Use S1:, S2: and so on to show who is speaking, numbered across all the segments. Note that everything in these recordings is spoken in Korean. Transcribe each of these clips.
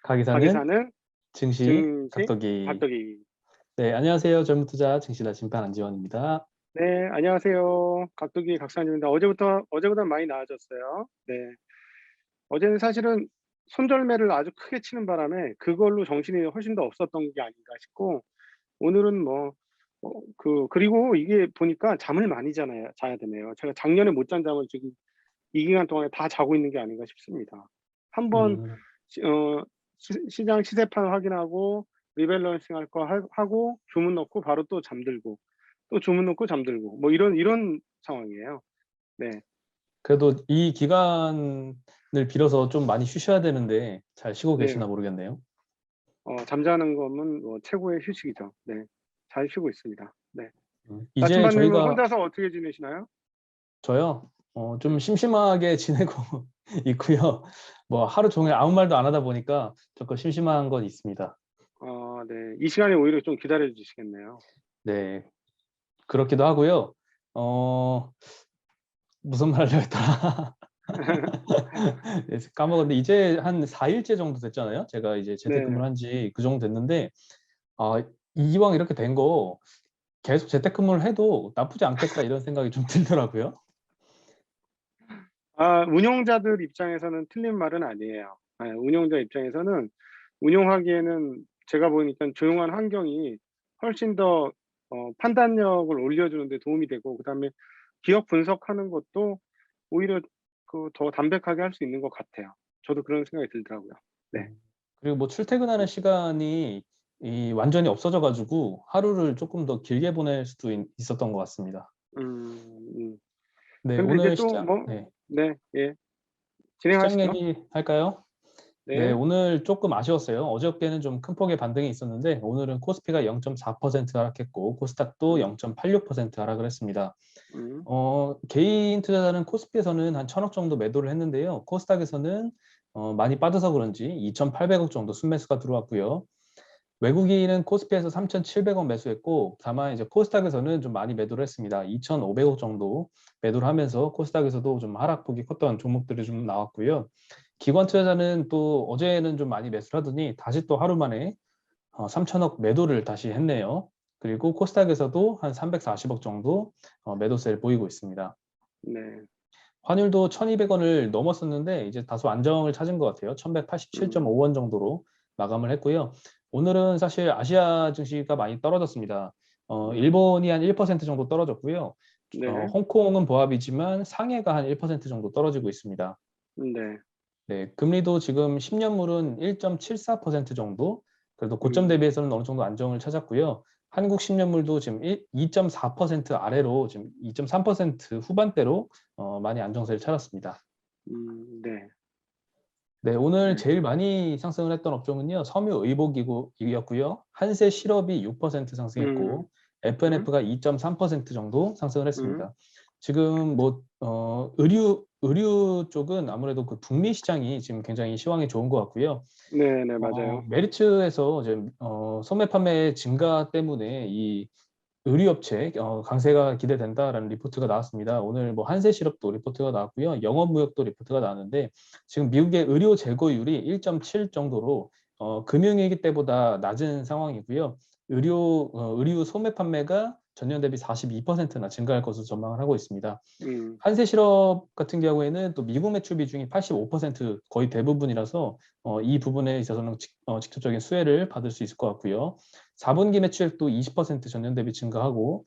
S1: 가기
S2: 가게
S1: 사는
S2: 사는
S1: 증시
S2: 증시
S1: 각도기.
S2: 각도기.
S1: 네, 안녕하세요. 젊은 투자 증시다 심판 안지원입니다.
S2: 네, 안녕하세요. 각도기 각사님입니다. 어제보다 많이 나아졌어요. 네. 어제는 사실은 손절매를 아주 크게 치는 바람에 그걸로 정신이 훨씬 더 없었던 게 아닌가 싶고, 오늘은 뭐 그리고 이게 보니까 잠을 많이 자야 되네요. 제가 작년에 못 잔 잠을 지금 이 기간 동안에 다 자고 있는 게 아닌가 싶습니다. 한번
S1: 음,
S2: 시 어 시 시장 시세판 확인하고 리밸런싱 할 거 하고 주문 넣고 바로 또 잠들고, 또 주문 넣고 잠들고, 뭐 이런 상황이에요. 네.
S1: 그래도 이 기간을 빌어서 좀 많이 쉬셔야 되는데 잘 쉬고 계시나
S2: 네.
S1: 모르겠네요.
S2: 잠자는 거는 뭐 최고의 휴식이죠. 네. 잘 쉬고 있습니다. 네.
S1: 이제
S2: 나침반님은
S1: 저희가
S2: 혼자서 어떻게 지내시나요?
S1: 저요, 좀
S2: 네.
S1: 심심하게 지내고 있고요. 뭐 하루 종일 아무 말도 안 하다 보니까 조금 심심한 건 있습니다.
S2: 네. 이 시간에 오히려 좀 기다려 주시겠네요.
S1: 네, 그렇기도 하고요. 어, 무슨 말 하려고 했더라. 네, 까먹었는데 이제 한 4일째 정도 됐잖아요. 제가 이제
S2: 네.
S1: 재택근무를 한 지 그 정도 됐는데, 아, 이왕 이렇게 된 거 계속 재택근무를 해도 나쁘지 않겠다 이런 생각이 좀 들더라고요.
S2: 운용자들 입장에서는 틀린 말은 아니에요. 운용자 입장에서는 운용하기에는 제가 보니깐 조용한 환경이 훨씬 더 판단력을 올려주는 데 도움이 되고, 그다음에 기업 분석하는 것도 오히려 더 담백하게 할 수 있는 것 같아요. 저도 그런 생각이 들더라고요. 네.
S1: 그리고 뭐 출퇴근하는 시간이 완전히 없어져 가지고 하루를 조금 더 길게 보낼 수도 있었던 것 같습니다.
S2: 음 음.
S1: 네,
S2: 근데 이제
S1: 오늘
S2: 또
S1: 시장,
S2: 뭐.
S1: 네,
S2: 네. 예.
S1: 시장
S2: 진행하시죠.
S1: 얘기 할까요? 네,
S2: 네.
S1: 오늘 조금 아쉬웠어요. 어저께는 좀 큰 폭의 반등이 있었는데 오늘은 코스피가 0.4% 하락했고 코스닥도
S2: 음.
S1: 0.86% 하락을 했습니다.
S2: 음.
S1: 개인 투자자는 코스피에서는 한 1,000억 정도 매도를 했는데요. 코스닥에서는 많이 빠져서 그런지 2,800억 정도 순매수가 들어왔고요. 외국인은 코스피에서 3,700억 매수했고 다만 이제 코스닥에서는 좀 많이 매도를 했습니다. 2,500억 정도 매도를 하면서 코스닥에서도 좀 하락폭이 컸던 종목들이 좀 나왔고요. 기관 투자자는 또 어제는 좀 많이 매수를 하더니 다시 또 하루 만에 3천억 매도를 다시 했네요. 그리고 코스닥에서도 한 340억 정도 매도세를 보이고 있습니다.
S2: 네.
S1: 환율도 1,200원을 넘었었는데 이제 다소 안정을 찾은 것 같아요.
S2: 음.
S1: 1,187.5원 정도로 마감을 했고요. 오늘은 사실 아시아 증시가 많이 떨어졌습니다.
S2: 음.
S1: 일본이 한 1% 정도 떨어졌고요.
S2: 네.
S1: 홍콩은 보합이지만 상해가 한 1% 정도 떨어지고 있습니다.
S2: 네.
S1: 네, 금리도 지금 10년물은 1.74% 정도, 그래도 고점
S2: 음.
S1: 대비해서는 어느 정도 안정을 찾았고요. 한국 10년물도 지금 2.4% 아래로 지금 2.3% 후반대로 많이 안정세를 찾았습니다.
S2: 네.
S1: 네, 오늘
S2: 네.
S1: 제일 많이 상승을 했던 업종은요, 섬유의복이었고요. 한세실업이 6%
S2: 음.
S1: 상승했고,
S2: 음.
S1: FNF가 2.3% 정도 상승을
S2: 음.
S1: 했습니다. 지금 뭐 의류 쪽은 아무래도 그 북미 시장이 지금 굉장히 시황이 좋은 것 같고요.
S2: 네네. 맞아요.
S1: 메리츠에서 이제 소매 판매 증가 때문에 이 의류업체 강세가 기대된다라는 리포트가 나왔습니다. 오늘 뭐 한세실업도 리포트가 나왔고요. 영업무역도 리포트가 나왔는데 지금 미국의 의료 재고율이 1.7 정도로 금융위기 때보다 낮은 상황이고요. 의류 소매 판매가 전년 대비 42%나 증가할 것으로 전망을 하고 있습니다.
S2: 음.
S1: 한세실업 같은 경우에는 또 미국 매출 비중이 85% 거의 대부분이라서 이 부분에 있어서는 직접적인 수혜를 받을 수 있을 것 같고요. 4분기 매출액도 20% 전년 대비 증가하고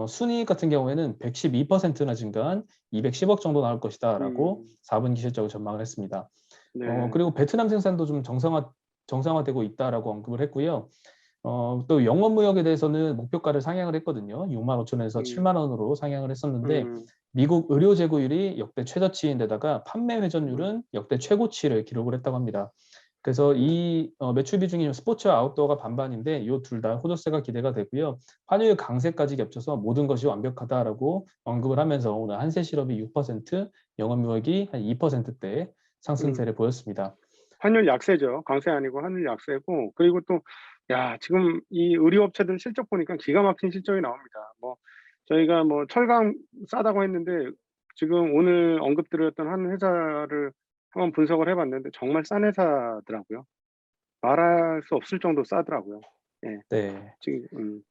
S1: 순이익 같은 경우에는 112%나 증가한 210억 정도 나올 것이다라고
S2: 음.
S1: 4분기 실적을 전망을 했습니다.
S2: 네.
S1: 그리고 베트남 생산도 좀 정상화되고 있다라고 언급을 했고요. 또 영업무역에 대해서는 목표가를 상향을 했거든요. 6만 5천 원에서
S2: 음.
S1: 7만 원으로 상향을 했었는데
S2: 음.
S1: 미국 의료 재고율이 역대 최저치인데다가 판매
S2: 음.
S1: 회전율은 역대 최고치를 기록을 했다고 합니다. 그래서
S2: 네.
S1: 이 매출 비중이 스포츠와 아웃도어가 반반인데 이 둘 다 호조세가 기대가 되고요. 환율 강세까지 겹쳐서 모든 것이 완벽하다라고 언급을 하면서 오늘 한세실업이 6%, 영업무역이 한 2%대
S2: 음.
S1: 상승세를 보였습니다.
S2: 환율 약세죠. 강세 아니고 환율 약세고, 그리고 또 지금 이 의류업체들 실적 보니까 기가 막힌 실적이 나옵니다. 뭐 저희가 뭐 철강 싸다고 했는데 지금 오늘 언급드렸던 한 회사를 한번 분석을 해 봤는데 정말 싼 회사더라고요. 말할 수 없을 정도로 싸더라고요. 예.
S1: 네.
S2: 지금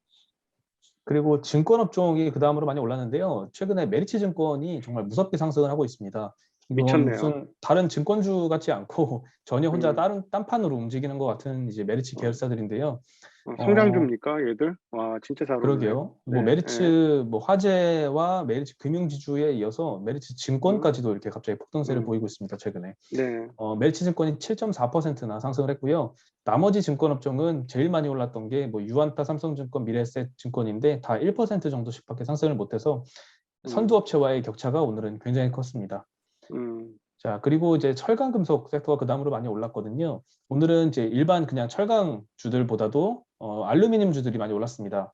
S1: 그리고 증권 업종이 그다음으로 많이 올랐는데요. 최근에 메리츠 증권이 정말 무섭게 상승을 하고 있습니다. 이건
S2: 미쳤네요.
S1: 무슨 다른 증권주 같지 않고 전혀 혼자
S2: 음.
S1: 다른 딴판으로 움직이는 것 같은 이제 메리츠
S2: 어
S1: 계열사들인데요. 어
S2: 성장주입니까 얘들? 와 진짜 잘 오르네요.
S1: 그러게요.
S2: 네.
S1: 뭐
S2: 예.
S1: 메리츠 뭐 화재와 메리츠 금융지주에 이어서 메리츠
S2: 음.
S1: 증권까지도 이렇게 갑자기 폭등세를
S2: 음.
S1: 보이고 있습니다, 최근에.
S2: 네.
S1: 메리츠 증권이 7.4%나 상승을 했고요. 나머지 증권 업종은 제일 많이 올랐던 게 뭐 유안타, 삼성증권, 미래에셋증권인데 다 1% 정도씩밖에 상승을 못해서
S2: 음.
S1: 선두업체와의 격차가 오늘은 굉장히 컸습니다.
S2: 음.
S1: 자, 그리고 이제 철강 금속 섹터가 그다음으로 많이 올랐거든요. 오늘은 이제 일반 그냥 철강 주들보다도 알루미늄 주들이 많이 올랐습니다.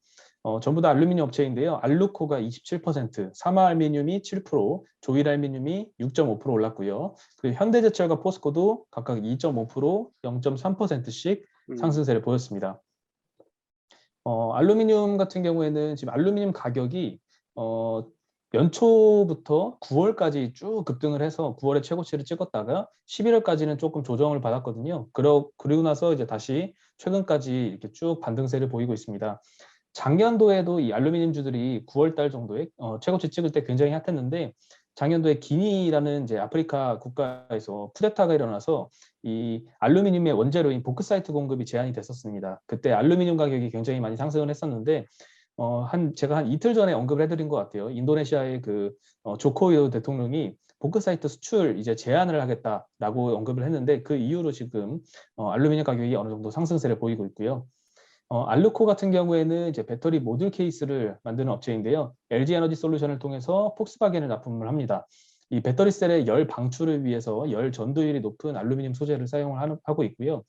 S1: 전부 다 알루미늄 업체인데요. 알루코가 27%, 사마알루미늄이 7%, 조일알루미늄이 6.5% 올랐고요. 그리고 현대제철과 포스코도 각각 2.5%, 0.3%씩
S2: 음.
S1: 상승세를 보였습니다. 알루미늄 같은 경우에는 지금 알루미늄 가격이 어, 연초부터 9월까지 쭉 급등을 해서 9월에 최고치를 찍었다가 11월까지는 조금 조정을 받았거든요. 그리고 나서 이제 다시 최근까지 이렇게 쭉 반등세를 보이고 있습니다. 작년도에도 이 알루미늄주들이 9월 달 정도에 최고치 찍을 때 굉장히 핫했는데 작년도에 기니라는 이제 아프리카 국가에서 쿠데타가 일어나서 이 알루미늄의 원재료인 보크사이트 공급이 제한이 됐었습니다. 그때 알루미늄 가격이 굉장히 많이 상승을 했었는데 제가 한 이틀 전에 언급을 해드린 것 같아요. 인도네시아의 그 조코위도 대통령이 보크사이트 수출 이제 제한을 하겠다라고 언급을 했는데 그 이후로 지금 알루미늄 가격이 어느 정도 상승세를 보이고 있고요. 알루코 같은 경우에는 이제 배터리 모듈 케이스를 만드는 업체인데요. LG 에너지 솔루션을 통해서 폭스바겐을 납품을 합니다. 이 배터리 셀의 열 방출을 위해서 열 전도율이 높은 알루미늄 소재를 사용하고 있고요.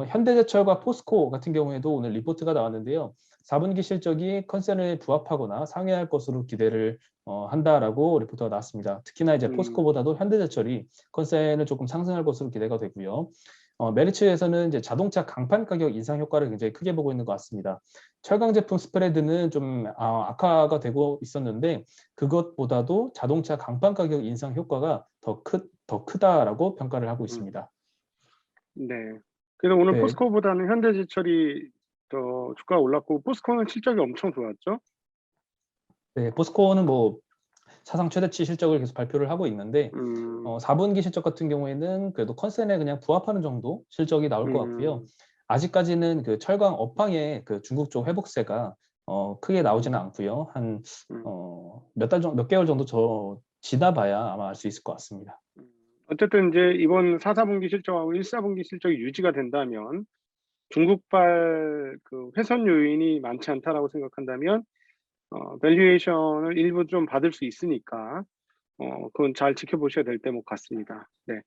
S1: 현대제철과 포스코 같은 경우에도 오늘 리포트가 나왔는데요. 4분기 실적이 컨센에 부합하거나 상회할 것으로 기대를 한다라고 리포트가 나왔습니다. 특히나 이제
S2: 음.
S1: 포스코보다도 현대제철이 컨센을 조금 상승할 것으로 기대가 되고요. 메리츠에서는 이제 자동차 강판 가격 인상 효과를 굉장히 크게 보고 있는 것 같습니다. 철강 제품 스프레드는 좀 악화가 되고 있었는데 그것보다도 자동차 강판 가격 인상 효과가 더 크다라고 평가를 하고
S2: 음.
S1: 있습니다.
S2: 네. 그래서 오늘
S1: 네,
S2: 포스코보다는 현대제철이 더 주가가 올랐고 포스코는 실적이 엄청 좋았죠?
S1: 네, 포스코는 뭐 사상 최대치 실적을 계속 발표를 하고 있는데
S2: 음.
S1: 4분기 실적 같은 경우에는 그래도 컨센에 그냥 부합하는 정도 실적이 나올 것 같고요.
S2: 음.
S1: 아직까지는 그 철강 업황의 그 중국 쪽 회복세가 크게 나오지는
S2: 음.
S1: 않고요. 한
S2: 음.
S1: 몇 개월 정도 더 지나봐야 아마 알 수 있을 것 같습니다.
S2: 음. 어쨌든 이제 이번 4분기 실적하고 1분기 실적이 유지가 된다면 중국발 그 훼손 요인이 많지 않다라고 생각한다면 밸류에이션을 일부 좀 받을 수 있으니까 그건 잘 지켜보셔야 될 대목 같습니다. 네.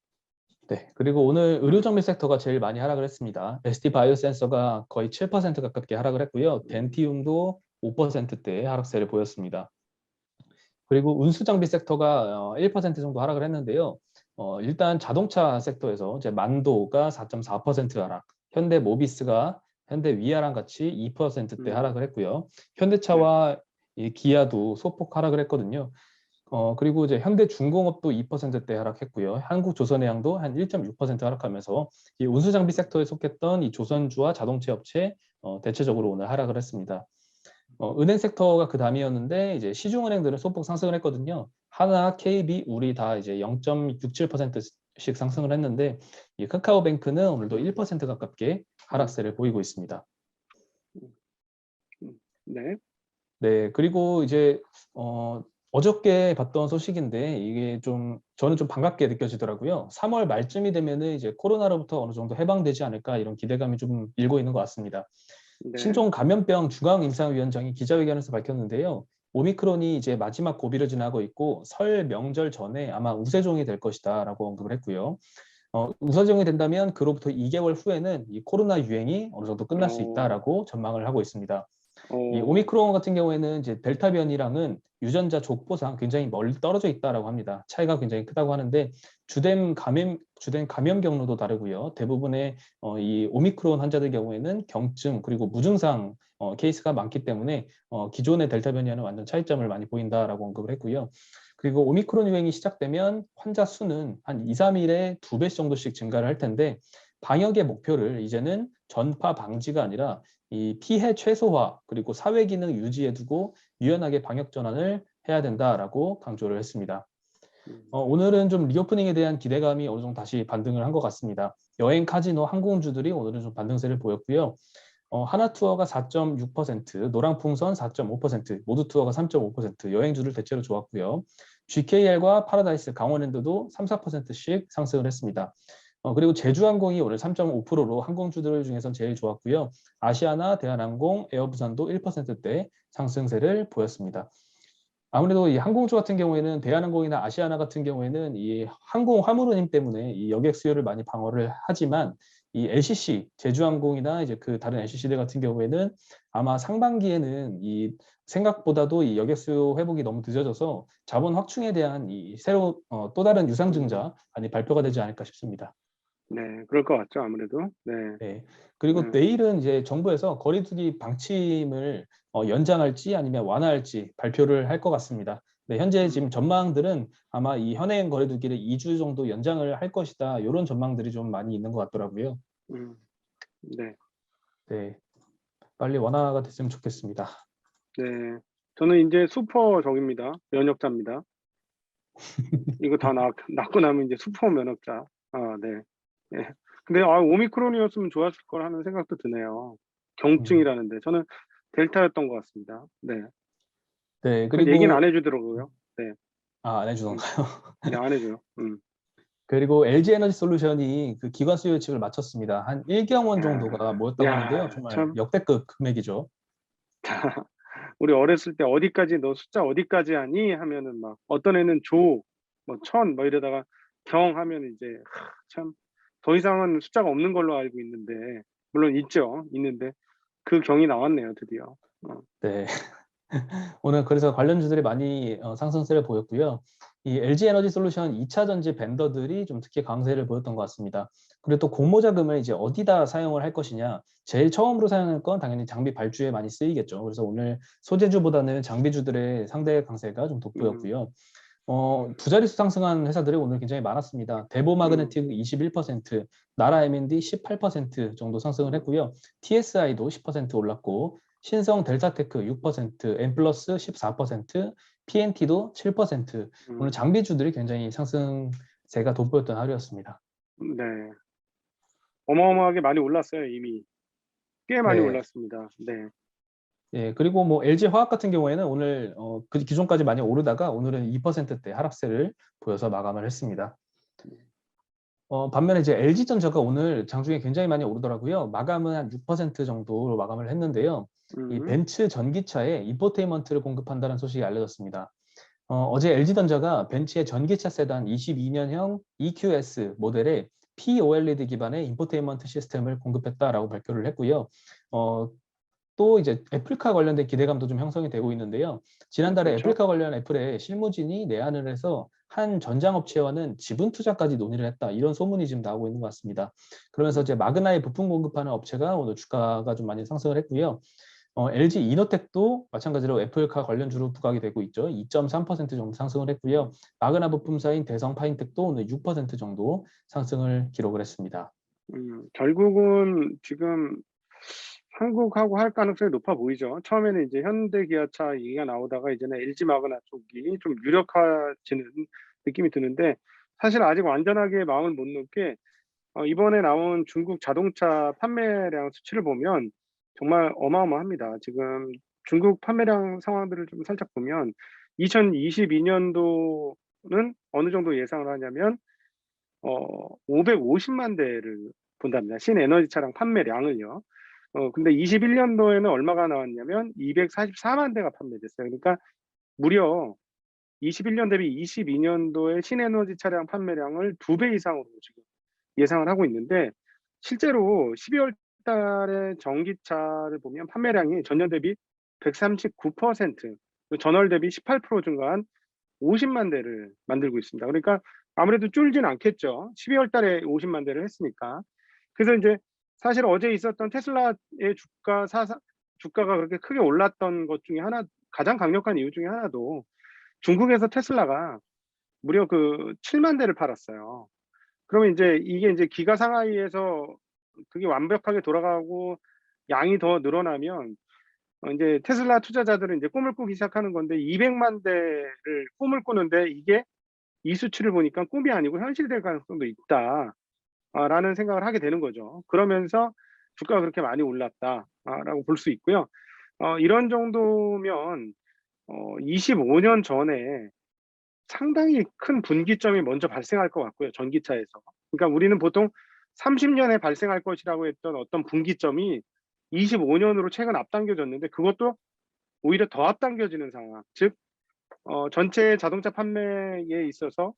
S1: 네, 그리고 오늘 의료정밀 섹터가 제일 많이 하락을 했습니다. ST 바이오센서가 거의 7% 가깝게 하락을 했고요. 덴티움도 5%대 하락세를 보였습니다. 그리고 운수장비 섹터가 1% 정도 하락을 했는데요. 일단 자동차 섹터에서 이제 만도가 4.4% 하락, 현대모비스가 현대위아랑 같이 2%대
S2: 음.
S1: 하락을 했고요.
S2: 네.
S1: 현대차와 이 기아도 소폭 하락을 했거든요. 그리고 이제 현대중공업도 2%대 하락했고요. 한국조선해양도 한 1.6% 하락하면서 이 운수장비 섹터에 속했던 이 조선주와 자동차 업체 대체적으로 오늘 하락을 했습니다. 은행 섹터가 그 다음이었는데 이제 시중은행들은 소폭 상승을 했거든요. 하나, KB, 우리 다 이제 0.67%씩 상승을 했는데 이 카카오뱅크는 오늘도 1% 가깝게
S2: 음.
S1: 하락세를 보이고 있습니다.
S2: 음. 네.
S1: 네, 그리고 이제 어저께 봤던 소식인데 이게 저는 좀 반갑게 느껴지더라고요. 3월 말쯤이 되면은 이제 코로나로부터 어느 정도 해방되지 않을까 이런 기대감이 좀 일고 있는 것 같습니다.
S2: 네.
S1: 신종 감염병 중앙임상위원장이 기자회견에서 밝혔는데요. 오미크론이 이제 마지막 고비를 지나고 있고 설 명절 전에 아마 우세종이 될 것이다라고 언급을 했고요. 우세종이 된다면 그로부터 2개월 후에는 이 코로나 유행이 어느 정도 끝날 수
S2: 어.
S1: 있다라고 전망을 하고 있습니다. 이
S2: 어.
S1: 오미크론 같은 경우에는 이제 델타 변이랑은 유전자 족보상 굉장히 멀리 떨어져 있다라고 합니다. 차이가 굉장히 크다고 하는데 주된 감염 경로도 다르고요. 대부분의 이 오미크론 환자들 경우에는 경증 그리고 무증상 케이스가 많기 때문에 기존의 델타 변이와는 완전 차이점을 많이 보인다라고 언급을 했고요. 그리고 오미크론 유행이 시작되면 환자 수는 한 2, 3일에 2배 정도씩 증가를 할 텐데 방역의 목표를 이제는 전파 방지가 아니라 이 피해 최소화 그리고 사회 기능 유지에 두고 유연하게 방역 전환을 해야 된다라고 강조를 했습니다.
S2: 음.
S1: 오늘은 좀 리오프닝에 대한 기대감이 어느 정도 다시 반등을 한 것 같습니다. 여행, 카지노, 항공주들이 오늘은 좀 반등세를 보였고요. 하나투어가 4.6%, 노랑풍선 4.5%, 모두투어가 3.5%, 여행주들 대체로 좋았고요. GKL과 파라다이스, 강원랜드도 3, 4%씩 상승을 했습니다. 그리고 제주항공이 오늘 3.5%로 항공주들 중에선 제일 좋았고요. 아시아나, 대한항공, 에어부산도 1%대 상승세를 보였습니다. 아무래도 이 항공주 같은 경우에는 대한항공이나 아시아나 같은 경우에는 이 항공 화물 운임 때문에 이 여객 수요를 많이 방어를 하지만 이 LCC 제주항공이나 이제 그 다른 LCC들 같은 경우에는 아마 상반기에는 이 생각보다도 이 여객 수요 회복이 너무 늦어져서 자본 확충에 대한 이 새로 또 다른 유상증자 많이 발표가 되지 않을까 싶습니다.
S2: 네, 그럴 것 같죠, 아무래도. 네.
S1: 네. 그리고
S2: 네.
S1: 내일은 이제 정부에서 거리두기 방침을 연장할지 아니면 완화할지 발표를 할 것 같습니다. 네, 현재 지금 전망들은 아마 이 현행 거리두기를 2주 정도 연장을 할 것이다. 이런 전망들이 좀 많이 있는 것 같더라고요.
S2: 음. 네.
S1: 네, 빨리 완화가 됐으면 좋겠습니다.
S2: 네. 저는 인제 슈퍼 저기입니다. 면역자입니다. 이거 다 낫고 나면 이제 슈퍼 면역자. 아 네. 예. 근데 오미크론이었으면 좋았을 걸 하는 생각도 드네요.
S1: 음,
S2: 경증이라는데. 저는 델타였던 것 같습니다. 네.
S1: 네,
S2: 그건 얘기는 안
S1: 그리고
S2: 해 주더라고요. 네.
S1: 안
S2: 음.
S1: 해주던가요?
S2: 네, 안 해 줘요.
S1: 그리고 LG 에너지 솔루션이 그 기관 수요 예측을 마쳤습니다. 한 1경원 정도가
S2: 야.
S1: 모였다고 하는데요.
S2: 야,
S1: 정말
S2: 참
S1: 역대급 금액이죠.
S2: 우리 어렸을 때 "어디까지 너 숫자 어디까지 하니?" 하면은 막 어떤 애는 조, 뭐 천 뭐 이러다가 경 하면 이제 참 더 이상은 숫자가 없는 걸로 알고 있는데, 물론 있죠. 있는데 그 경이 나왔네요, 드디어. 어.
S1: 네. 오늘 그래서 관련주들이 많이 상승세를 보였고요. 이 LG 에너지 솔루션 2차 전지 벤더들이 좀 특히 강세를 보였던 것 같습니다. 그리고 또 공모 자금을 이제 어디다 사용을 할 것이냐. 제일 처음으로 사용할 건 당연히 장비 발주에 많이 쓰이겠죠. 그래서 오늘 소재주보다는 장비주들의 상대 강세가 좀
S2: 음.
S1: 돋보였고요. 두 자릿수 상승한 회사들이 오늘 굉장히 많았습니다. 대보
S2: 음.
S1: 마그네틱 21%, 나라 M&D 18% 정도 상승을
S2: 음.
S1: 했고요. TSI도 10% 올랐고, 신성 델타테크 6%, 엠플러스 14%, PNT도 7%. 오늘
S2: 음.
S1: 장비주들이 굉장히 상승세가 돋보였던 하루였습니다.
S2: 네. 어마어마하게 많이 올랐어요, 이미. 꽤 많이
S1: 네.
S2: 올랐습니다. 네.
S1: 예, 그리고 뭐 LG 화학 같은 경우에는 오늘 그 기존까지 많이 오르다가 오늘은 2%대 하락세를 보여서 마감을 했습니다. 반면에 이제 LG전자가 오늘 장중에 굉장히 많이 오르더라고요. 마감은 한 6% 정도로 마감을 했는데요. 이
S2: 음.
S1: 벤츠 전기차에 인포테인먼트를 공급한다는 소식이 알려졌습니다. 어제 LG전자가 벤츠의 전기차 세단 22년형 EQS 모델에 POLED 기반의 인포테인먼트 시스템을 공급했다라고 발표를 했고요. 또 이제 애플카 관련된 기대감도 좀 형성이 되고 있는데요. 지난달에
S2: 그렇죠.
S1: 애플카 관련 애플의 실무진이 내한을 해서 한 전장업체와는 지분 투자까지 논의를 했다. 이런 소문이 지금 나오고 있는 것 같습니다. 그러면서 이제 마그나에 부품 공급하는 업체가 오늘 주가가 좀 많이 상승을 했고요. LG 이노텍도 마찬가지로 애플카 관련주로 부각이 되고 있죠. 2.3% 정도 상승을 했고요. 마그나 부품사인 대성 파인텍도 오늘 6% 정도 상승을 기록을 했습니다.
S2: 결국은 지금 한국하고 할 가능성이 높아 보이죠. 처음에는 이제 현대기아차 얘기가 나오다가 이제는 LG 마그나 쪽이 좀 유력해지는 느낌이 드는데, 사실 아직 완전하게 마음을 못 놓을 게, 이번에 나온 중국 자동차 판매량 수치를 보면 정말 어마어마합니다. 지금 중국 판매량 상황들을 좀 살짝 보면 2022 년도는 어느 정도 예상을 하냐면 550만 대를 본답니다. 신에너지 차량 판매량을요. 근데 21 년도에는 얼마가 나왔냐면 244만 대가 판매됐어요. 그러니까 무려 21년 대비 22 년도에 신에너지 차량 판매량을 2배 이상으로 지금 예상을 하고 있는데, 실제로 12월 달에 전기차를 보면 판매량이 전년 대비 139%, 전월 대비 18% 증가한 50만 대를 만들고 있습니다. 그러니까 아무래도 줄진 않겠죠. 12월 달에 50만 대를 했으니까. 그래서 인제 사실 어제 있었던 테슬라의 주가가 그렇게 크게 올랐던 것 중에 하나, 가장 강력한 이유 중에 하나도 중국에서 테슬라가 무려 그 7만 대를 팔았어요. 그러면 인제 이게 인제 기가 상하이에서 그게 완벽하게 돌아가고 양이 더 늘어나면 인제 테슬라 투자자들은 인제 꿈을 꾸기 시작하는 건데 200만 대를 꿈을 꾸는데 이게 이 수치를 보니까 '꿈이 아니고 현실이 될 가능성도 있다.' 라는 생각을 하게 되는 거죠. 그러면서 '주가가 그렇게 많이 올랐다.' 라고 볼 수 있고요. 이런 정도면 25년 전에 상당히 큰 분기점이 먼저 발생할 것 같고요, 전기차에서. 그러니까 우리는 보통 30 년에 발생할 것이라고 했던 어떤 분기점이 25 년으로 최근 앞당겨졌는데 그것도 오히려 더 앞당겨지는 상황. 즉 전체 자동차 판매에 있어서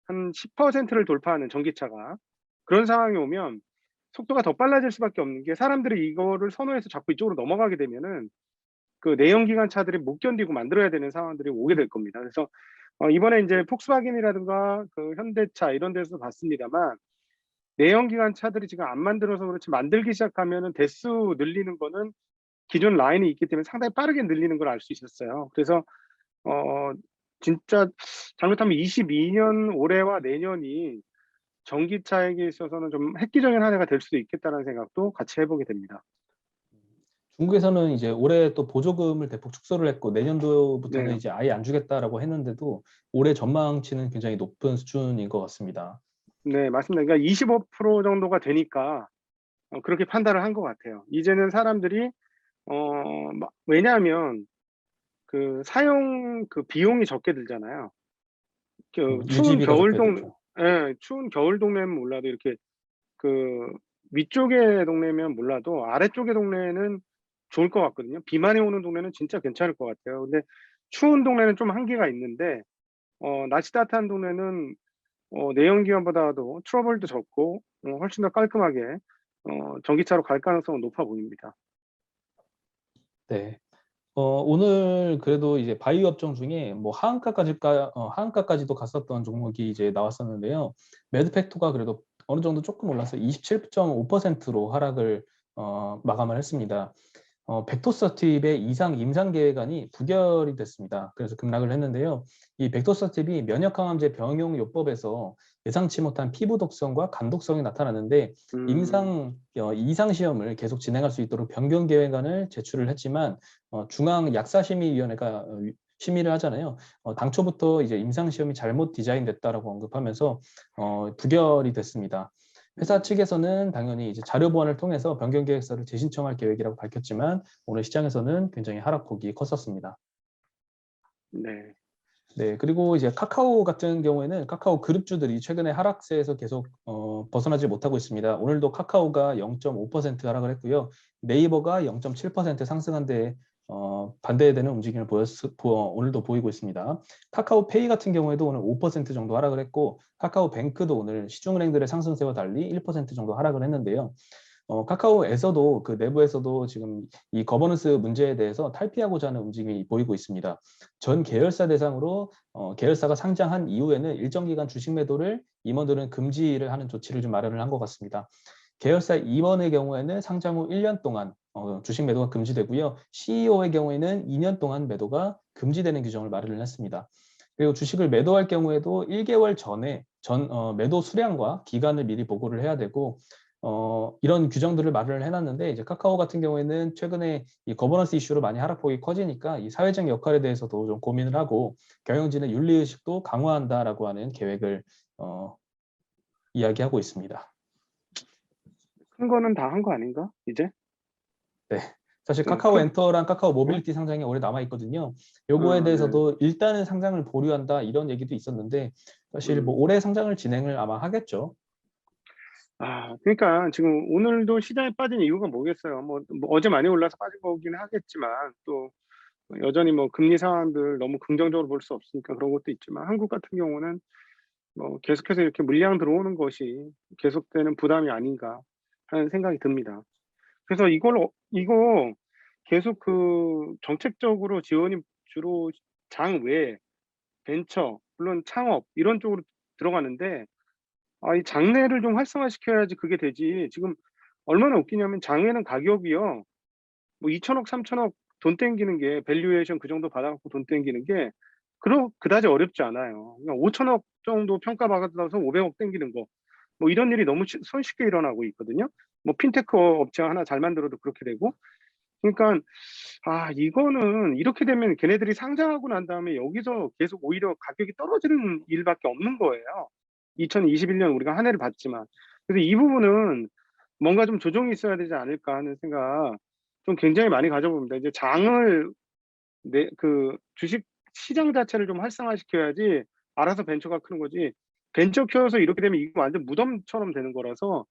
S2: 한 10%를 돌파하는 전기차가 그런 상황이 오면 속도가 더 빨라질 수밖에 없는 게 사람들이 이거를 선호해서 자꾸 이쪽으로 넘어가게 되면은 그 내연기관 차들이 못 견디고 만들어야 되는 상황들이 오게 될 겁니다. 그래서 이번에 인제 폭스바겐이라든가 그 현대차 이런 데서 봤습니다만 내연기관 차들이 지금 안 만들어서 그렇지 만들기 시작하면은 대수 늘리는 거는 기존 라인이 있기 때문에 상당히 빠르게 늘리는 걸 알 수 있었어요. 그래서 어 진짜 잘못하면 22년 올해와 내년이 전기차에게 있어서는 좀 획기적인 한 해가 될 수도 있겠다는 생각도 같이 해 보게 됩니다.
S1: 중국에서는 이제 올해 또 보조금을 대폭 축소를 했고 내년도부터는
S2: 네.
S1: 이제 아예 안 주겠다라고 했는데도 올해 전망치는 굉장히 높은 수준인 것 같습니다.
S2: 네 맞습니다. 그러니까 25% 정도가 되니까 그렇게 판단을 한 것 같아요. 이제는 사람들이 막 왜냐하면 그 사용 그 비용이 적게 들잖아요. 그 추운
S1: 유지비가
S2: 겨울
S1: 적게
S2: 동
S1: 들죠.
S2: 예 추운 겨울 동네면 몰라도 이렇게 그 위쪽의 동네면 몰라도 아래쪽의 동네는 좋을 것 같거든요. 비 많이 오는 동네는 진짜 괜찮을 것 같아요. 근데 추운 동네는 좀 한계가 있는데 날씨 따뜻한 동네는 내연기관보다도 트러블도 적고 훨씬 더 깔끔하게 전기차로 갈 가능성은 높아 보입니다.
S1: 네. 오늘 그래도 이제 바이오 업종 중에 뭐 하한가까지도 갔었던 종목이 이제 나왔었는데요. 매드팩토가 그래도 어느 정도 조금 올라서 27.5%로 하락을 마감을 했습니다. 벡토서팁의 이상 임상 계획안이 부결이 됐습니다. 그래서 급락을 했는데요. 이 벡토서팁이 면역항암제 병용요법에서 예상치 못한 피부 독성과 간 독성이 나타났는데
S2: 음.
S1: 이상 시험을 계속 진행할 수 있도록 변경 계획안을 제출을 했지만 중앙약사심의위원회가 심의를 하잖아요. 당초부터 이제 임상 시험이 잘못 디자인됐다라고 언급하면서 부결이 됐습니다. 회사
S2: 음.
S1: 측에서는 당연히 이제 자료 보완을 통해서 변경 계획서를 재신청할 계획이라고 밝혔지만 오늘 시장에서는 굉장히 하락폭이 컸었습니다.
S2: 네.
S1: 네, 그리고 이제 카카오 같은 경우에는 카카오 그룹주들이 최근에 하락세에서 계속 벗어나지 못하고 있습니다. 오늘도 카카오가 0.5% 하락을 했고요. 네이버가 0.7% 상승한 데 반대되는 움직임을 오늘도 보이고 있습니다. 카카오페이 같은 경우에도 오늘 5% 정도 하락을 했고 카카오뱅크도 오늘 시중은행들의 상승세와 달리 1% 정도 하락을 했는데요. 카카오에서도 그 내부에서도 지금 이 거버넌스 문제에 대해서 탈피하고자 하는 움직임이 보이고 있습니다. 전 계열사 대상으로 계열사가 상장한 이후에는 일정 기간 주식 매도를 임원들은 금지를 하는 조치를 좀 마련을 한 것 같습니다. 계열사 임원의 경우에는 상장 후 1년 동안 주식 매도가 금지되고요. CEO의 경우에는 2년 동안 매도가 금지되는 규정을 마련을 했습니다. 그리고 주식을 매도할 경우에도 1개월 전에 매도 수량과 기간을 미리 보고를 해야 되고 이런 규정들을 마련을 해놨는데 이제 카카오 같은 경우에는 최근에 이 거버넌스 이슈로 많이 하락폭이 커지니까 이 사회적 역할에 대해서도 좀 고민을 하고 경영진의 윤리의식도 강화한다라고 하는 계획을 이야기하고 있습니다.
S2: 큰 거는 다 한 거 아닌가 이제?
S1: 네. 사실
S2: 어
S1: 카카오
S2: 큰
S1: 엔터랑 카카오
S2: 어?
S1: 모빌리티 상장이 올해 남아 있거든요. 요거에
S2: 네.
S1: 대해서도 일단은 상장을 보류한다 이런 얘기도 있었는데 사실 뭐
S2: 음.
S1: 올해 상장을 진행을 아마 하겠죠.
S2: 그러니까 지금 오늘도 시장에 빠진 이유가 뭐겠어요. 뭐 어제 많이 올라서 빠진 거긴 하겠지만 또 여전히 뭐 금리 상황들 너무 긍정적으로 볼 수 없으니까 그런 것도 있지만 한국 같은 경우는 뭐 계속해서 이렇게 물량 들어오는 것이 계속되는 부담이 아닌가 하는 생각이 듭니다. 그래서 이거 계속 그 정책적으로 지원이 주로 장외, 벤처, 물론 창업 이런 쪽으로 들어가는데 이 장래를 좀 활성화시켜야지 그게 되지. 지금 얼마나 웃기냐면 장외는 가격이요. 뭐 2 천억 3 천억 돈 땡기는 게 밸류에이션 그 정도 받아 갖고 돈 땡기는 게 그다지 어렵지 않아요. 그냥 5 천억 정도 평가받아서 500억 땡기는 거. 뭐 이런 일이 너무 손쉽게 일어나고 있거든요. 뭐 핀테크 업체 하나 잘 만들어도 그렇게 되고. 그러니까 이거는 이렇게 되면 걔네들이 상장하고 난 다음에 여기서 계속 오히려 가격이 떨어지는 일밖에 없는 거예요. 2021년 우리가 한 해를 봤지만. 그래서 이 부분은 뭔가 좀 조정이 있어야 되지 않을까 하는 생각 좀 굉장히 많이 가져봅니다. 이제 장을 주식 시장 자체를 좀 활성화시켜야지 알아서 벤처가 크는 거지. 벤처 키워서 이렇게 되면 이거 완전 무덤처럼 되는 거라서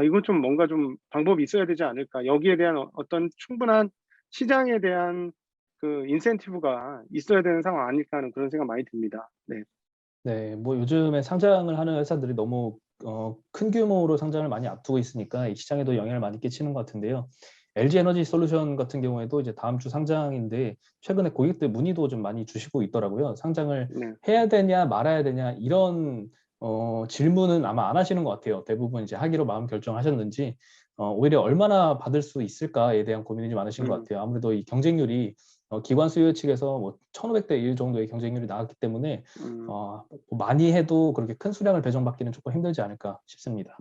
S2: 이건 좀 뭔가 좀 방법이 있어야 되지 않을까. 여기에 대한 어떤 충분한 시장에 대한 그 인센티브가 있어야 되는 상황 아닐까 하는 그런 생각 많이 듭니다. 네.
S1: 네. 뭐 요즘에 상장을 하는 회사들이 너무 큰 규모로 상장을 많이 앞두고 있으니까 이 시장에도 영향을 많이 끼치는 것 같은데요. LG 에너지 솔루션 같은 경우에도 이제 다음 주 상장인데 최근에 고객들 문의도 좀 많이 주시고 있더라고요. 상장을
S2: 네.
S1: 해야 되냐 말아야 되냐 이런 질문은 아마 안 하시는 것 같아요. 대부분 이제 하기로 마음 결정하셨는지 오히려 얼마나 받을 수 있을까에 대한 고민이 좀 많으신 것
S2: 음.
S1: 같아요. 아무래도 이 경쟁률이 기관 수요 측에서 뭐 1,500대 1 정도의 경쟁률이 나왔기 때문에
S2: 음.
S1: 뭐 많이 해도 그렇게 큰 수량을 배정받기는 조금 힘들지 않을까 싶습니다.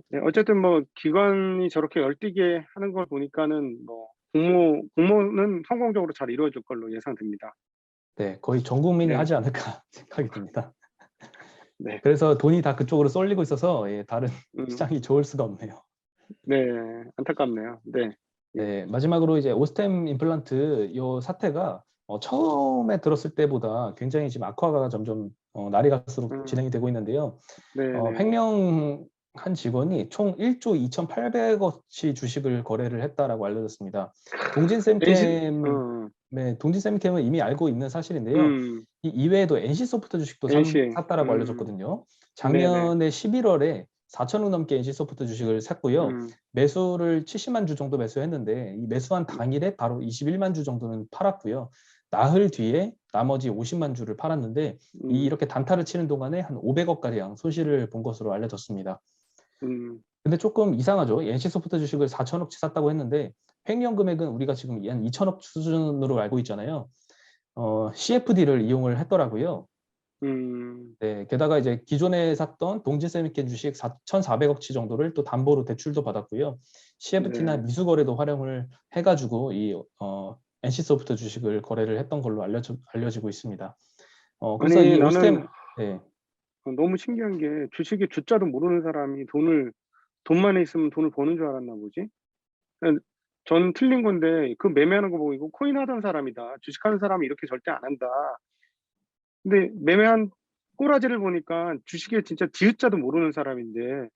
S2: 네. 어쨌든 뭐 기관이 저렇게 열띠게 하는 걸 보니까는 뭐 공모는 성공적으로 잘 이루어질 걸로 예상됩니다.
S1: 네, 거의 전 국민이
S2: 네.
S1: 하지 않을까 생각이 듭니다.
S2: 네.
S1: 그래서 돈이 다 그쪽으로 쏠리고 있어서 다른
S2: 음.
S1: 시장이 좋을 수가 없네요.
S2: 네. 안타깝네요. 네. 예.
S1: 네, 마지막으로 이제 오스템 임플란트 요 사태가 처음에 들었을 때보다 굉장히 지금 악화가 점점 날이 갈수록
S2: 음.
S1: 진행이 되고 있는데요.
S2: 네네.
S1: 횡령한 직원이 총 1조 2,800억치 주식을 거래를 했다라고 알려졌습니다.
S2: NC
S1: 동진semcam은 이미 알고 있는 사실인데요.
S2: 음.
S1: 이 이외에도 NC소프트 주식도
S2: NC.
S1: 샀다라고 알려졌거든요.
S2: 네네.
S1: 작년에 11월에 4천억 넘게 NC소프트 주식을 샀고요.
S2: 음.
S1: 매수를 70만 주 정도 매수했는데 이 매수한 당일에 바로 21만 주 정도는 팔았고요. 나흘 뒤에 나머지 50만 주를 팔았는데
S2: 음.
S1: 이렇게 단타를 치는 동안에 한 500억 가량 손실을 본 것으로 알려졌습니다.
S2: 음.
S1: 근데 조금 이상하죠. NC소프트 주식을 4천억치 샀다고 했는데 횡령 금액은 우리가 지금 한 2천억 수준으로 알고 있잖아요. CFD를 이용을 했더라고요.
S2: 음.
S1: 네, 게다가 이제 기존에 샀던 동진세미캠 주식 4,400억치 정도를 또 담보로 대출도 받았고요. CFT나
S2: 네.
S1: 미수거래도 활용을 해가지고 이 NC소프트 주식을 거래를 했던 걸로 알려지고 있습니다. 그래서
S2: 아니
S1: 이
S2: 나는
S1: 오스템, 네,
S2: 너무 신기한 게 주식의 주자도 모르는 사람이 돈만 있으면 돈을 버는 줄 알았나 보지? 그냥 전 틀린 건데 그 매매하는 거 보고 '이거 코인 하던 사람이다. 주식하는 사람이 이렇게 절대 안 한다.' 근데 매매한 꼬라지를 보니까 주식에 진짜 지읒자도 모르는 사람인데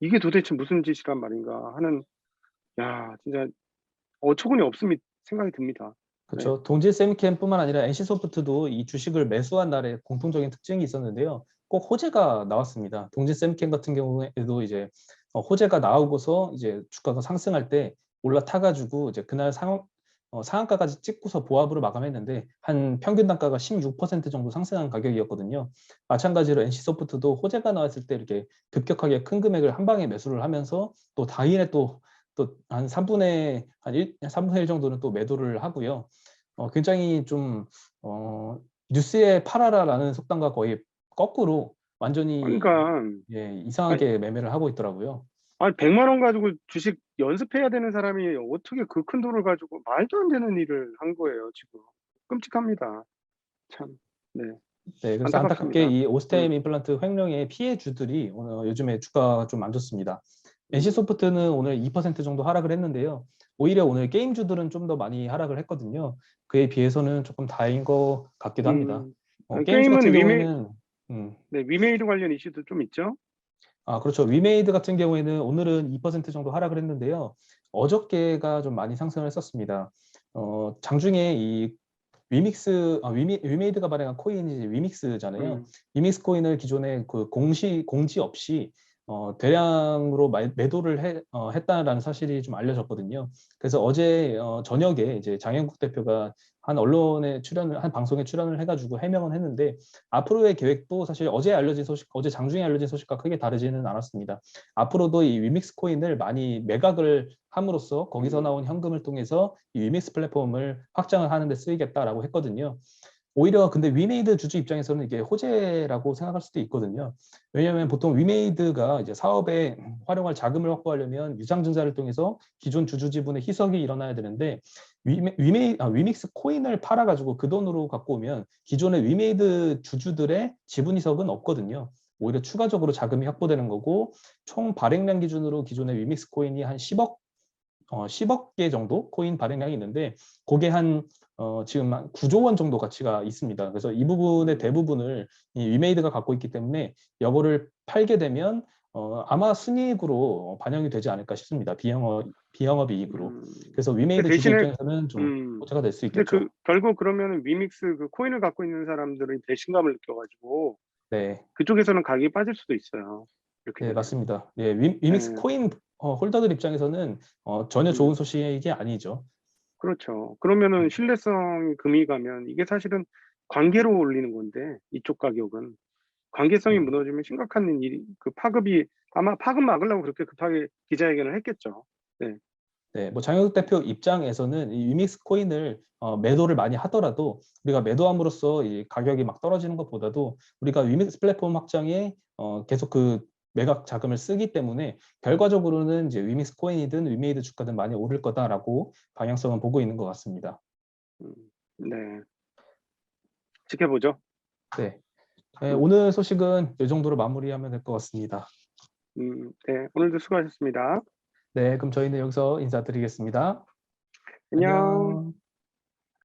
S2: '이게 도대체 무슨 짓이란 말인가.' 하는 진짜 어처구니 없음이 생각이 듭니다. 네.
S1: 그렇죠. 동진세미캠뿐만 아니라 NC소프트도 이 주식을 매수한 날에 공통적인 특징이 있었는데요. 꼭 호재가 나왔습니다. 동진세미캠 같은 경우에도 이제 호재가 나오고서 이제 주가가 상승할 때 올라타가지고 이제 그날 상한가까지 찍고서 보합으로 마감했는데 한 평균 단가가 16% 정도 상승한 가격이었거든요. 마찬가지로 NC소프트도 호재가 나왔을 때 이렇게 급격하게 큰 금액을 한 방에 매수를 하면서 또 다인에 또 한 3분의 1 정도는 또 매도를 하고요. 굉장히 좀 뉴스에 팔아라라는 속담과 거의 거꾸로 완전히
S2: 그러니까 아니
S1: 이상하게 매매를 하고 있더라고요.
S2: 100만 원 가지고 주식 연습해야 되는 사람이 어떻게 그 큰 돈을 가지고 말도 안 되는 일을 한 거예요 지금. 끔찍합니다. 참. 네.
S1: 네, 그래서 안타깝게
S2: 안타깝습니다.
S1: 이
S2: 음.
S1: 오스템 임플란트 횡령의 피해주들이 요즘에 주가가 좀 안 좋습니다.
S2: 음.
S1: NC소프트는 오늘 2% 정도 하락을 했는데요. 오히려 오늘 게임주들은 좀 더 많이 하락을 했거든요. 그에 비해서는 조금 다행인 것 같기도 합니다.
S2: 음.
S1: 게임주 같은
S2: 게임은
S1: 경우에는 음,
S2: 위메이드 관련 이슈도 좀 있죠?
S1: 그렇죠. 위메이드 같은 경우에는 오늘은 2% 정도 하락을 했는데요. 어저께가 좀 많이 상승을 했었습니다. 장중에 이 위메이드가 발행한 코인이 이제 위믹스잖아요.
S2: 음.
S1: 위믹스 코인을 기존에 그 공지 없이 대량으로 매도를 했다라는 사실이 좀 알려졌거든요. 그래서 어제 저녁에 이제 장영국 대표가 한 방송에 출연을 해가지고 해명은 했는데 앞으로의 계획도 사실 어제 장중에 알려진 소식과 크게 다르지는 않았습니다. 앞으로도 이 위믹스 코인을 많이 매각을 함으로써 거기서
S2: 음.
S1: 나온 현금을 통해서 이 위믹스 플랫폼을 확장을 하는 데 쓰이겠다라고 했거든요. 오히려 근데 위메이드 주주 입장에서는 이게 호재라고 생각할 수도 있거든요. 왜냐하면 보통 위메이드가 이제 사업에 활용할 자금을 확보하려면 유상증자를 통해서 기존 주주 지분의 희석이 일어나야 되는데 위믹스 코인을 팔아가지고 그 돈으로 갖고 오면 기존의 위메이드 주주들의 지분 희석은 없거든요. 오히려 추가적으로 자금이 확보되는 거고 총 발행량 기준으로 기존의 위믹스 코인이 한 10억 개 정도 코인 발행량이 있는데 그게 한 지금 한 9조 원 정도 가치가 있습니다. 그래서 이 부분의 대부분을 이 위메이드가 갖고 있기 때문에 이거를 팔게 되면 아마 순이익으로 반영이 되지 않을까 싶습니다. 비영업 이익으로. 그래서
S2: 그
S1: 위메이드 주주
S2: 대신에
S1: 입장에서는 좀 호재가 될 수
S2: 근데
S1: 있겠죠.
S2: 결국 그러면은 위믹스 그 코인을 갖고 있는 사람들이 배신감을 느껴가지고
S1: 네,
S2: 그쪽에서는 가격이 빠질 수도 있어요. 이렇게
S1: 네
S2: 되면.
S1: 맞습니다. 예, 위믹스
S2: 예,
S1: 코인 홀더들 입장에서는 전혀 좋은
S2: 음,
S1: 소식이 아니죠.
S2: 그렇죠. 그러면은 신뢰성이 금이 가면 이게 사실은 관계로 올리는 건데 이쪽 가격은 관계성이
S1: 네.
S2: 무너지면 심각한 일이 그 파급이 아마 파급 막으려고 그렇게 급하게 기자회견을 했겠죠. 네.
S1: 네, 뭐 장영욱 대표 입장에서는 이 위믹스 코인을 매도를 많이 하더라도 우리가 매도함으로써 이 가격이 막 떨어지는 것보다도 우리가 위믹스 플랫폼 확장에 계속 그 매각 자금을 쓰기 때문에 결과적으로는 이제 위믹스 코인이든 위메이드 주가든 많이 오를 거다라고 방향성은 보고 있는 것 같습니다.
S2: 음, 네. 지켜보죠.
S1: 네, 네,
S2: 음,
S1: 오늘 소식은 이 정도로 마무리하면 될 것 같습니다.
S2: 네. 오늘도 수고하셨습니다.
S1: 네, 그럼 저희는 여기서 인사드리겠습니다.
S2: 안녕.
S1: 안녕.